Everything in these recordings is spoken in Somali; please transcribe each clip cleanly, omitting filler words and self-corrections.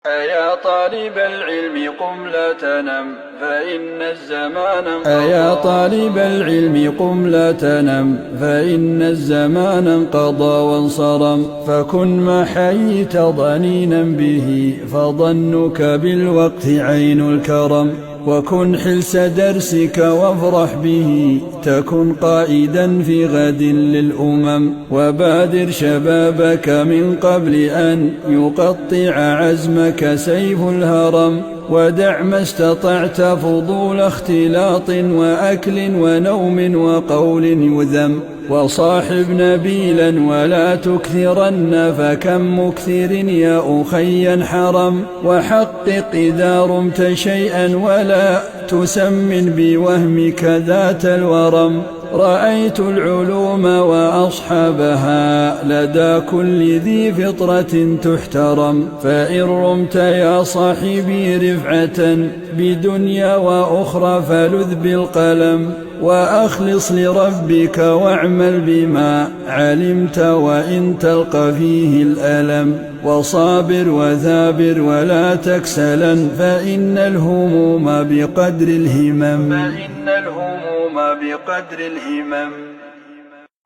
أيا طالب العلم قم لا تنم فإن الزمان انقضى أيا طالب العلم قم لا تنم فإن الزمان انقضى وانصرم فكن ما حييت ضنينا به فظنك بالوقت عين الكرم وكن حلس درسك وافرح به تكن قائدا في غد للأمم وبادر شبابك من قبل أن يقطع عزمك سيف الهرم ودع ما استطعت فضول اختلاط وأكل ونوم وقول يذم وصاحب نبيلا ولا تكثرن فكم مكثر يا أخي حرم وحقق إذا رمت شيئا ولا تسمن بوهمك ذات الورم رأيت العلوم وأصحابها لدى كل ذي فطرة تحترم فإن رمت يا صاحبي رفعة بدنيا وأخرى فلذ بالقلم وأخلص لربك واعمل بما علمت وإن تلقى فيه الألم وصابر وثابر ولا تكسلا فإن الهموم بقدر الهمم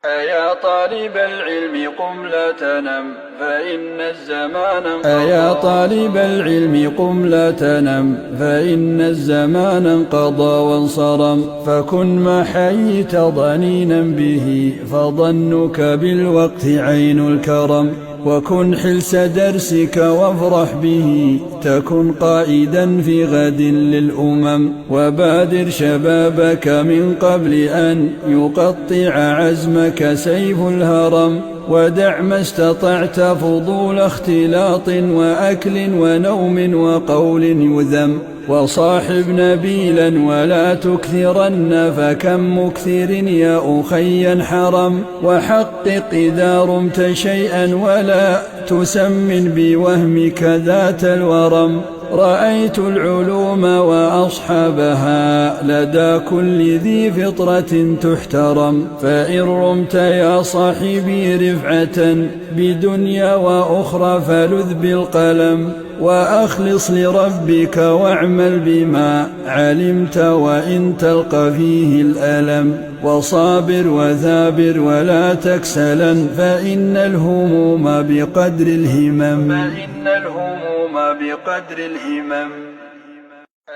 أيا طالب العلم قم لا تنم فإن الزمان انقضى أيا طالب العلم قم لا تنم فإن الزمان انقضى وانصرم فكن ما حييت ضنينا به فظنك بالوقت عين الكرم وكن حلس درسك وافرح به تكن قائدا في غد للأمم وبادر شبابك من قبل أن يقطع عزمك سيف الهرم ودع ما استطعت فضول اختلاط وأكل ونوم وقول يذم وصاحب نبيلا ولا تكثرن فكم مكثر يا أخي حرم وحقق إذا رمت شيئا ولا تسمن بوهمك ذات الورم رأيت العلوم وأصحابها لدى كل ذي فطرة تحترم فإن رمت يا صاحبي رفعة بدنيا وأخرى فلذ بالقلم وأخلص لربك واعمل بما علمت وإن تلقى فيه الألم وصابر وثابر ولا تكسلا فإن الهموم بقدر الهمم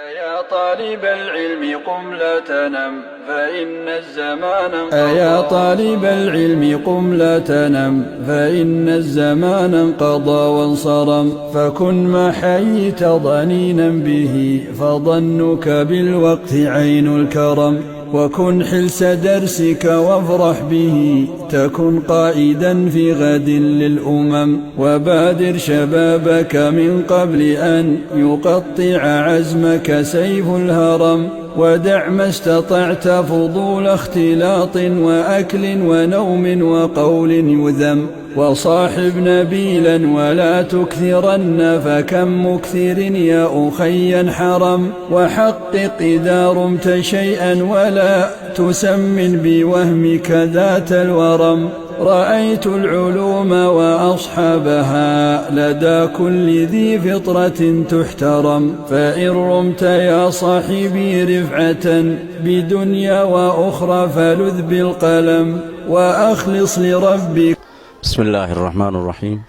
أيا طالب العلم قم لا تنم فإن الزمان انقضى أيا طالب العلم قم لا تنم فإن الزمان انقضى وانصرم فكن ما حييت ضنينا به فظنك بالوقت عين الكرم وكن حلس درسك وافرح به تكن قائدا في غد للأمم وبادر شبابك من قبل أن يقطع عزمك سيف الهرم ودع ما استطعت فضول اختلاط وأكل ونوم وقول يذم وصاحب نبيلا ولا تكثرن فكم مكثر يا أخي حرم وحقق إذا رمت شيئا ولا تسمن بوهمك ذات الورم رأيت العلوم وأصحابها لدى كل ذي فطرة تحترم فإن رمت يا صاحبي رفعة بدنيا وأخرى فلذ بالقلم وأخلص لربك. بسم الله الرحمن الرحيم.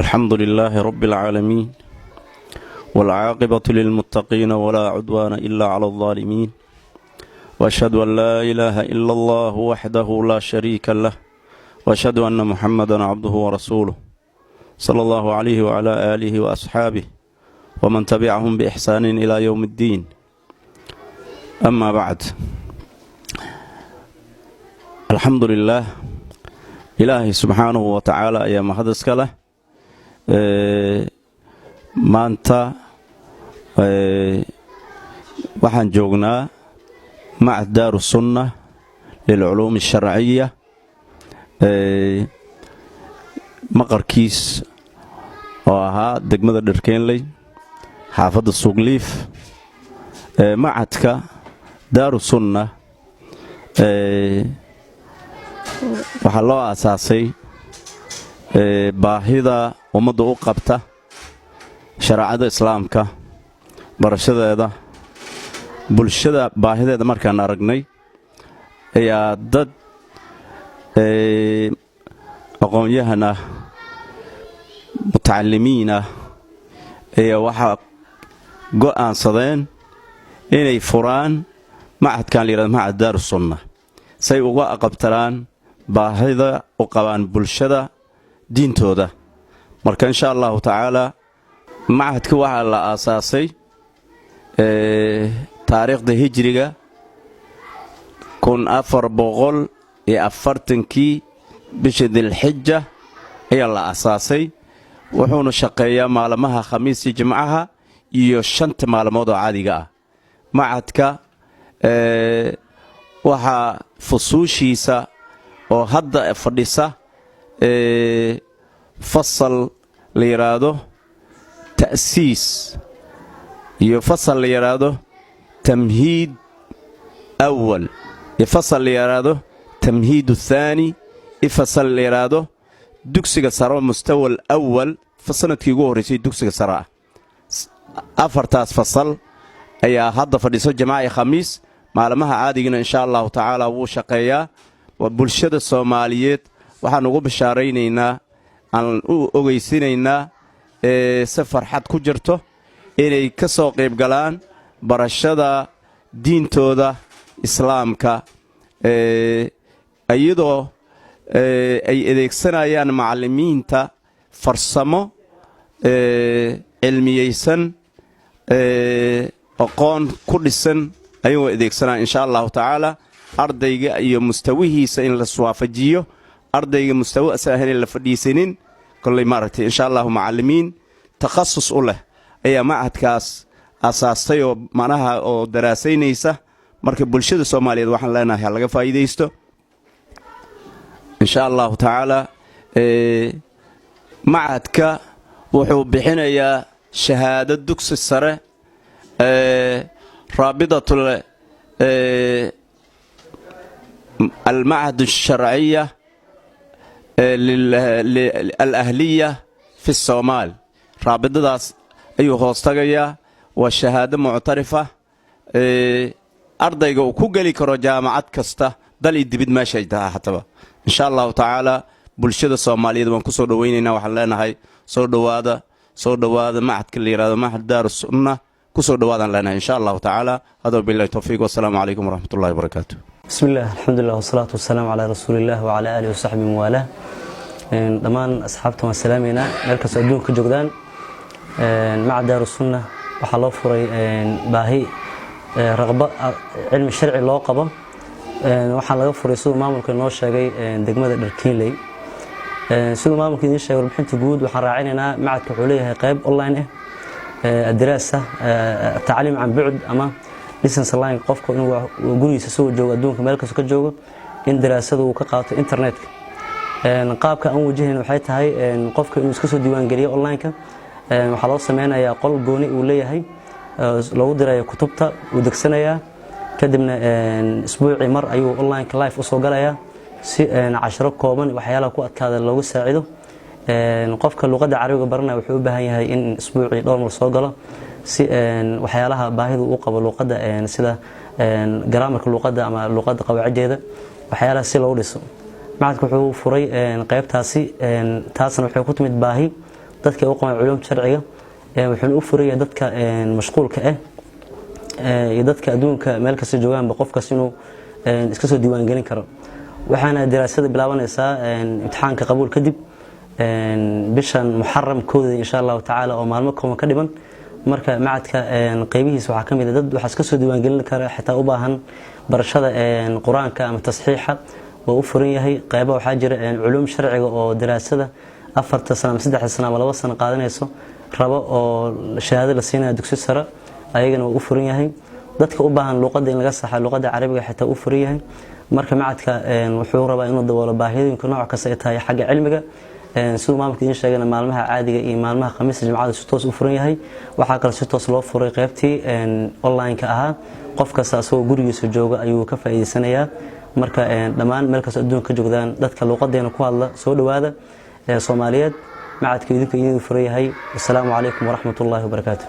الحمد لله رب العالمين والعاقبة للمتقين ولا عدوان إلا على الظالمين وأشهد أن لا إله إلا الله وحده لا شريك له وأشهد أن محمدا عبده ورسوله صلى الله عليه وعلى آله وأصحابه ومن تبعهم بإحسان إلى يوم الدين. أما بعد، الحمد لله ilaahay subxaanahu wa tacaala ayaa mahad iska leh. Maanta waxaan joognaa macad daaru sunna lilculuum alsharciya maqarkiis oo ahaa degmada dharkeenley xaafadda suugliif. macadka daaru sunna waxaa loo aasaasay baahida ummadda u qabta shareecada islaamka barashadeeda bulshada baahideeda markaan aragnay ayaa dad aqoon-yahan ah mutacalimiin ah ayaa waxaa go'aansadeen inay furaan macadkan la yidhahdo macad daarusunna say uga aqabtaraan baahida u qabaan bulshada diintooda marka insha allahu tacaala macadka waxaa la aasaasay taariikhda hijriga 1440kii bisha dilxija ayaa la aasaasay wuxuuna shaqeeyaa maalmaha khamiisii jimcaha iyo 5 maalmood oo caadiga ah macadka waxaa fusuushiisa oo hadda fadhisa fasal la yiraahdo ta'siis iyo fasal la yiraahdo tamhiid awal iyo fasal la yiraahdo tamhiid thani iyo fasal la yiraahdo dugsiga sare mustawa awal fasanadkii ugu horeysay dugsiga sare afartaas fasal ayaa hadda fadhiso jamaa'i khamiis maalmaha caadigina insha Allah taala wuu shaqeeyaa wa bulshada Soomaaliyeed waxaan ugu bishaaraynaynaa aan u ogeysinaynaa safar xad ku jirto inay ka soo qayb galaan barashada diintooda islaamka ayadoo ay adeegsanayaan macallimiinta farsamo cilmiyeysan aqoon ku dhisan ayuu adeegsanaa insha Allah taala ardayga iyo mustawihiisa in la swaafajiyo ardayga mustawa saahan la fadhiisanin kulli maartay insha Allah macallimiin takhasus u leh ayaa macadkaas asaastay oo manaha oo daraasaynaysa marka bulshada Soomaaliyeed waxaan leenahay laga faa'iideysto insha Allah taala macadka wuxuu bixinayaa shahaado dugsi sare raabidatul المعهد الشرعية الأهلية في الصومال رابطة داس أيو هوستغيا والشهادة معترفة أرضيقو كوغلي كرو جامعات كستا دالي دبيد ما شايدها حتى إن شاء الله تعالى بلشدة الصومالية دوان كسو دوينينا وحلانا هاي صور دوادا معهد كلي رادو معهد دار السنة كسو دوادا لنا إن شاء الله تعالى هذا بالله التوفيق والسلام عليكم ورحمة الله وبركاته بسم الله الحمد لله والصلاة والسلام على رسول الله وعلى آله وصحبه وموالاه دمان أصحابتم السلامينا مركز أدون كجوجدان مع دار السنة وحلو فري باهي رغبة علم الشرعي لو قبه وحلو فري سو ما ممكن نوش شيء دقمة الكيلي سو ما ممكن يشيء وربحين تجود وحراعيننا مع كحوليه قيب أونلاين الدراسة التعليم عن بعد أما license line qofku inuu gurigiisa soo joogo adduunka meel kasta ka joogo in daraasadu uu ka qaato internetka qaabka aan wajahayno waxay tahay qofka inuu iska soo diiwaan geliyo online-ka waxa loo sameeyaa qol gooni uu leeyahay lagu dirayo kutubta uu degsanayaa kadibna isbuucii mar ayuu online live u soo galayaa si casharo kooban waxyaalaha ku adkaada loogu saacido qofka luqadda carabiga baranaya wuxuu u baahan yahay in isbuucii dhowr mar soo galo si waxyaalaha baahida uu qabo luqadda sida grammarka luqadda ama luqadda qawaacideeda waxyaalaha si loo dhiso macadku wuxuu furay qaybtaasi taasna waxay ku timid baahi dadka u qoon culumta sharciga wuxuu u furay dadka mashquulka iyo dadka adduunka meel kasta joogaan qofkaas inuu iska soo diiwaan gelin karo waxaana daraasada bilaabanaysaa imtixaanka qabuul kadib bishan muharram kooda insha Allah taala oo maalmo kooban ka dhiman marka macadka qaybihiisa waxa kamid ah dad waxa iska soo diiwaan gelin kara xitaa u baahan barashada quraanka ama tasxiixa oo u furan yahay qaybo waxa jira culum sharciga oo daraasada 4 sano 3 sano ama 2 sano qaadanayso rabo oo shahaado la siinayo dugsi sare ayagana uu furan yahay dadka u baahan luqadda in laga saxo luqadda carabiga xitaa u furan yahay marka macadka wuxuu rabaa inuu daboolo baahiyooyinka nooc kasta ay tahay xagga cilmiga sidoo maamulka in sheegana maalmaha caadiga iyo maalmaha khamiista jimcada si toos u furan yahay waxa kale si toos loo furay qaybtii online-ka ahaa qof kasta asoo gurigiisa jooga ayuu ka faa'iideysanayaa marka dhammaan meel kasta adduunka ka joogdaan dadka luqadeena ku hadla soo dhawaada Soomaaliyeed macadka idinka idin furan yahay. Assalaamu calaykum waraxmatullaahi wabarakaatuh.